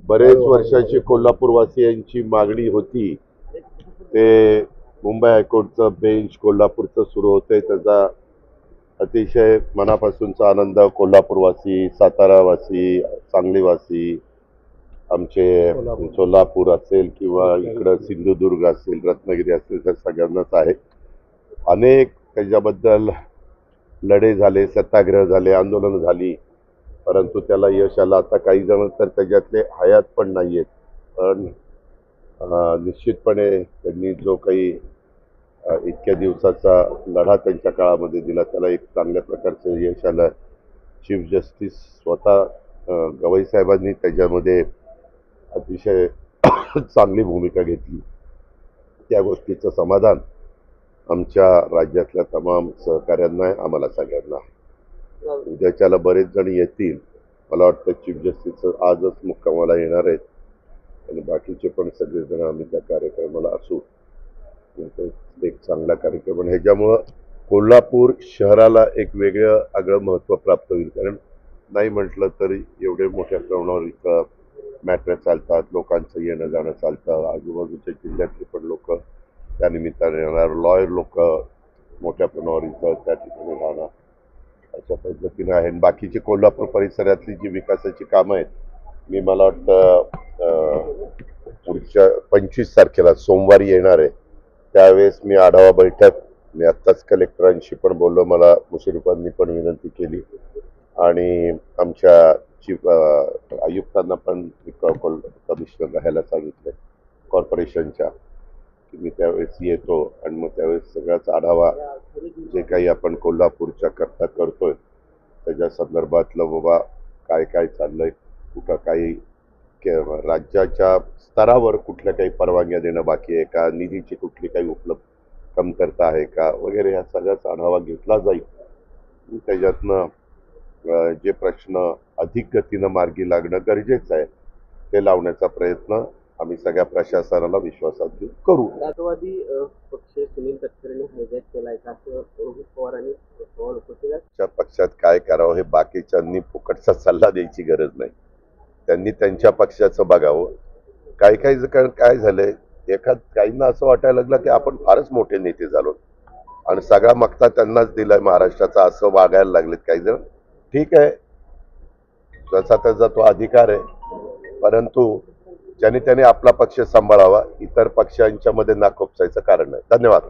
बरेच वर्षाची कोल्हापूरवासियांची मागणी होती ते मुंबई हायकोर्टचं बेंच कोल्हापूरचं सुरू होतंय त्याचा अतिशय मनापासूनचा आनंद कोल्हापूरवासी, सातारावासी, सांगलीवासी, आमचे सोलापूर असेल किंवा इकडं सिंधुदुर्ग असेल, रत्नागिरी असेल त्या सगळ्यांनाच आहे. अनेक त्याच्याबद्दल लढे झाले, सत्याग्रह झाले, आंदोलनं झाली, परंतु त्याला यश आलं. आता काही जण तर त्याच्यातले हयात पण नाही आहेत, पण निश्चितपणे त्यांनी जो काही इतक्या दिवसाचा लढा त्यांच्या काळामध्ये दिला त्याला एक चांगल्या प्रकारचं यश आलं. चीफ जस्टिस स्वतः गवई साहेबांनी त्याच्यामध्ये अतिशय चांगली भूमिका घेतली. त्या गोष्टीचं समाधान आमच्या राज्यातल्या तमाम सहकाऱ्यांना आहे, आम्हाला सगळ्यांना. उद्याच्याला बरेच जण येतील. मला वाटतं चीफ जस्टिस आजच मुक्कामाला येणार आहेत आणि बाकीचे पण सगळेजण आम्ही त्या कार्यक्रमाला असू. एक चांगला कार्यक्रम आहे. ह्याच्यामुळं कोल्हापूर शहराला एक वेगळं आगळं महत्त्व प्राप्त होईल. कारण नाही म्हटलं तरी एवढे मोठ्या प्रमाणावर इथं मॅटर चालतात, लोकांचं येणं जाणं चालतं. आजूबाजूच्या जिल्ह्यातले पण लोक त्या निमित्ताने येणार, लॉयर लोक मोठ्या प्रमाणावर इथं त्या ठिकाणी राहणार, अशा पद्धतीने आहे. बाकीची कोल्हापूर परिसरातली जी विकासाची कामं आहेत, मला वाटतं पुढच्या 25 तारखेला सोमवारी येणार आहे. त्यावेळेस मी आढावा बैठक, मी आत्ताच कलेक्टरांशी पण बोललो, मला मुश्रीफांनी पण विनंती केली आणि आमच्या चीफ आयुक्तांना पण कमिशनर राहायला सांगितलं कॉर्पोरेशनच्या, की मी त्यावेळेस येतो आणि मग त्यावेळेस सगळ्याच आढावा जे काही आपण कोल्हापूरच्या करता करतोय त्याच्या संदर्भातलं बाबा काय काय चाललंय, कुठं काही राज्याच्या स्तरावर कुठल्या काही परवानग्या देणं बाकी आहे का, निधीची कुठली काही उपलब्ध कमतरता आहे का वगैरे, ह्या सगळ्याचा आढावा घेतला जाईल. त्याच्यातनं जे प्रश्न अधिक गतीनं मार्गी लागणं गरजेचं आहे ते लावण्याचा प्रयत्न आम्ही सगळ्या प्रशासनाला विश्वासात घेऊन करू. राष्ट्रवादी पक्ष सुनील तटकरेंनी हायजॅक केलाय का असं रोहित पवारांनी त्या पक्षात काय करावं हे बाकीच्यांनी फुकटचा सल्ला द्यायची गरज नाही. त्यांनी त्यांच्या पक्षाचं बघावं. काही काही काय झालंय, काहींना असं वाटायला लागलं की आपण फारच मोठे नेते झालो आणि सगळा मक्ता त्यांनाच दिलाय महाराष्ट्राचा, असं वागायला लागलेत काही जण. ठीक आहे, त्याचा तो अधिकार आहे, परंतु ज्याने त्याने आपला पक्ष सांभाळावा, इतर पक्षांच्या मध्ये नाक खुपसायचं कारण नाही. धन्यवाद.